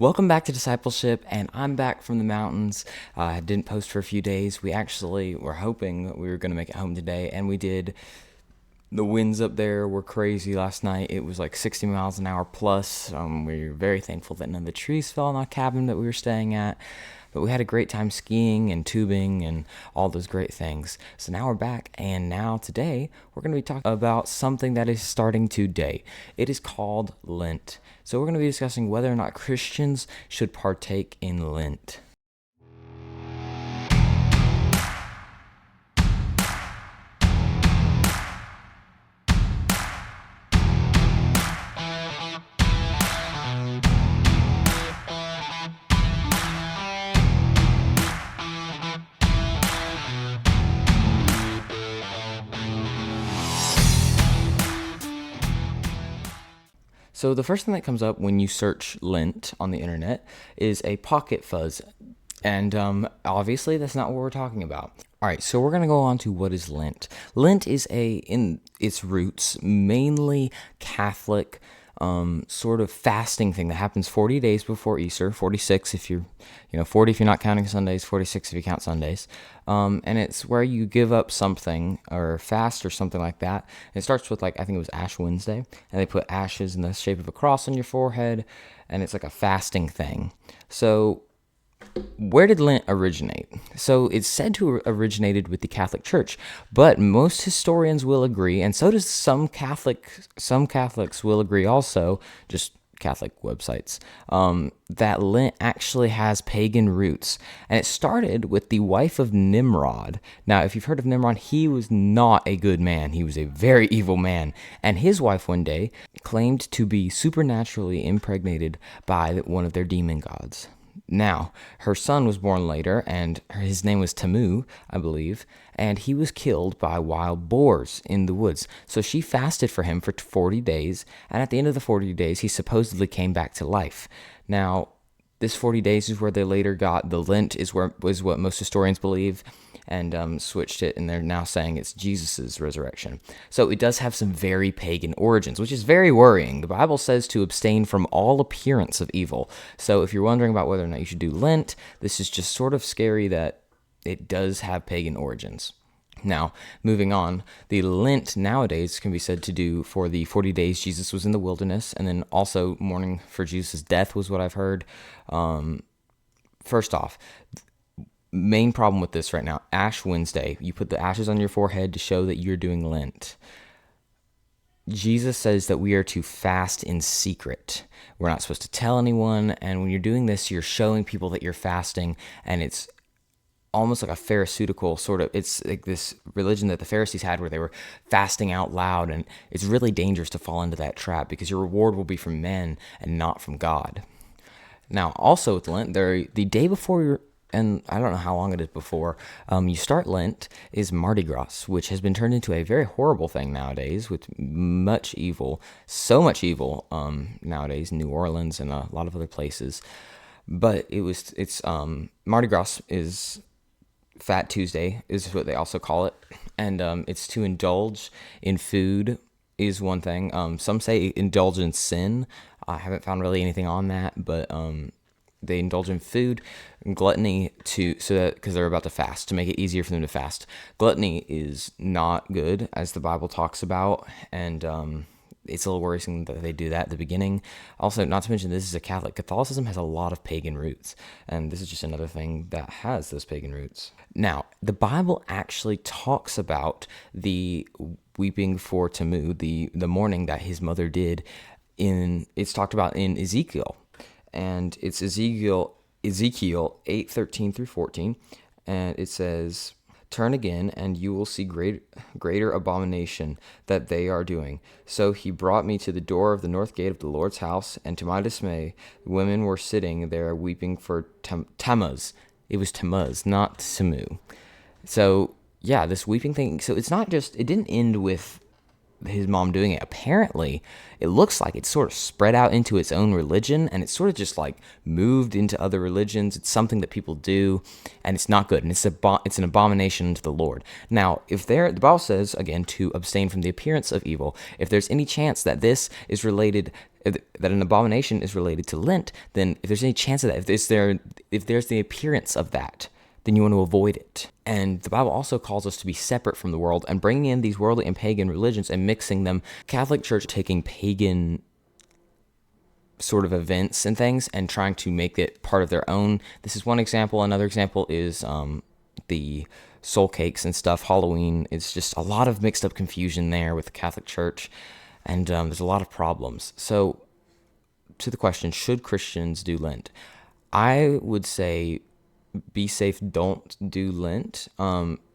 Welcome back to Discipleship, and I'm back from the mountains. I didn't post for a few days. We actually were hoping we were going to make it home today, and we did. The winds up there were crazy last night. It was like 60 miles an hour plus. We were very thankful that none of the trees fell in our cabin that we were staying at. But we had a great time skiing and tubing and all those great things. So now we're back, and now today we're going to be talking about something that is starting today. It is called Lent. So we're going to be discussing whether or not Christians should partake in Lent. So the first thing that comes up when you search Lent on the internet is a pocket fuzz. And obviously that's not what we're talking about. All right, so we're going to go on to what is Lent. Lent is in its roots, mainly Catholic sort of fasting thing that happens 40 days before Easter, 46 if you're, 40 if you're not counting Sundays, 46 if you count Sundays. And it's where you give up something or fast or something like that. And it starts with I think it was Ash Wednesday, and they put ashes in the shape of a cross on your forehead, and it's like a fasting thing. So where did Lent originate? So it's said to have originated with the Catholic Church, but most historians will agree, and so does some Catholics will agree also, just Catholic websites, that Lent actually has pagan roots. And it started with the wife of Nimrod. Now, if you've heard of Nimrod, he was not a good man. He was a very evil man. And his wife one day claimed to be supernaturally impregnated by one of their demon gods. Now, her son was born later, and his name was Tamu, I believe, and he was killed by wild boars in the woods. So she fasted for him for 40 days, and at the end of the 40 days, he supposedly came back to life. Now, this 40 days is where they later got the Lent, is what most historians believe, and switched it, and they're now saying it's Jesus's resurrection. So it does have some very pagan origins, which is very worrying. The Bible says to abstain from all appearance of evil. So if you're wondering about whether or not you should do Lent, this is just sort of scary that it does have pagan origins. Now, moving on, the Lent nowadays can be said to do for the 40 days Jesus was in the wilderness, and then also mourning for Jesus' death was what I've heard. First off, main problem with this right now, Ash Wednesday, you put the ashes on your forehead to show that you're doing Lent. Jesus says that we are to fast in secret. We're not supposed to tell anyone, and when you're doing this, you're showing people that you're fasting, and it's almost like a pharisaical sort of, it's like this religion that the Pharisees had where they were fasting out loud, and it's really dangerous to fall into that trap because your reward will be from men and not from God. Now, also with Lent, the day before and I don't know how long it is before you start Lent, is Mardi Gras, which has been turned into a very horrible thing nowadays with much evil, so much evil nowadays, New Orleans and a lot of other places. But it's Mardi Gras is Fat Tuesday is what they also call it, and it's to indulge in food is one thing. Some say indulge in sin. I haven't found really anything on that, but they indulge in food and gluttony because they're about to fast, to make it easier for them to fast. Gluttony is not good, as the Bible talks about, and it's a little worrisome that they do that at the beginning. Also, not to mention, this is a Catholic. Catholicism has a lot of pagan roots, and this is just another thing that has those pagan roots. Now, the Bible actually talks about the weeping for Tamu, the mourning that his mother did. It's talked about in Ezekiel. And it's Ezekiel 8:13 through 14, and it says, "Turn again, and you will see greater abomination that they are doing. So he brought me to the door of the north gate of the Lord's house, and to my dismay, women were sitting there weeping for Tammuz." It was Tammuz, not Tamu. So yeah, this weeping thing. So it's not just. It didn't end with his mom doing it. Apparently, it looks like it's sort of spread out into its own religion, and it's sort of just like moved into other religions. It's something that people do, and it's not good, and it's an abomination to the Lord. Now, if the Bible says again to abstain from the appearance of evil. If there's any chance that this is related, that an abomination is related to Lent, then if there's any chance of that, if there's the appearance of that, then you want to avoid it. And the Bible also calls us to be separate from the world and bringing in these worldly and pagan religions and mixing them. Catholic Church taking pagan sort of events and things and trying to make it part of their own. This is one example. Another example is the soul cakes and stuff. Halloween. It's just a lot of mixed up confusion there with the Catholic Church, and there's a lot of problems. So, to the question, should Christians do Lent? I would say be safe, don't do Lent.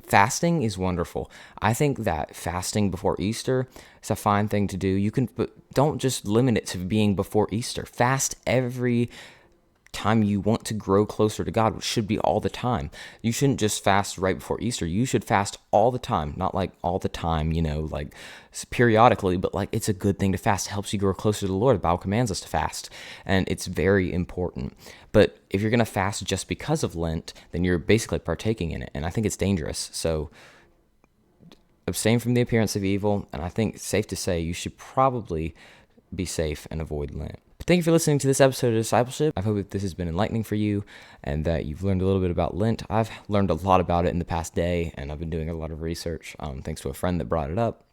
Fasting is wonderful. I think that fasting before Easter is a fine thing to do. But don't just limit it to being before Easter. Fast every time you want to grow closer to God, which should be all the time. You shouldn't just fast right before Easter. You should fast all the time, not like all the time, like periodically, but like it's a good thing to fast. It helps you grow closer to the Lord. The Bible commands us to fast, and it's very important. But if you're going to fast just because of Lent, then you're basically partaking in it, and I think it's dangerous. So abstain from the appearance of evil, and I think it's safe to say you should probably be safe and avoid Lent. But thank you for listening to this episode of Discipleship. I hope that this has been enlightening for you and that you've learned a little bit about Lent. I've learned a lot about it in the past day, and I've been doing a lot of research thanks to a friend that brought it up.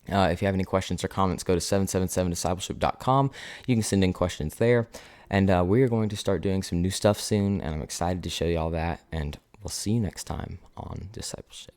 If you have any questions or comments, go to 777discipleship.com. You can send in questions there. And we are going to start doing some new stuff soon, and I'm excited to show you all that. And we'll see you next time on Discipleship.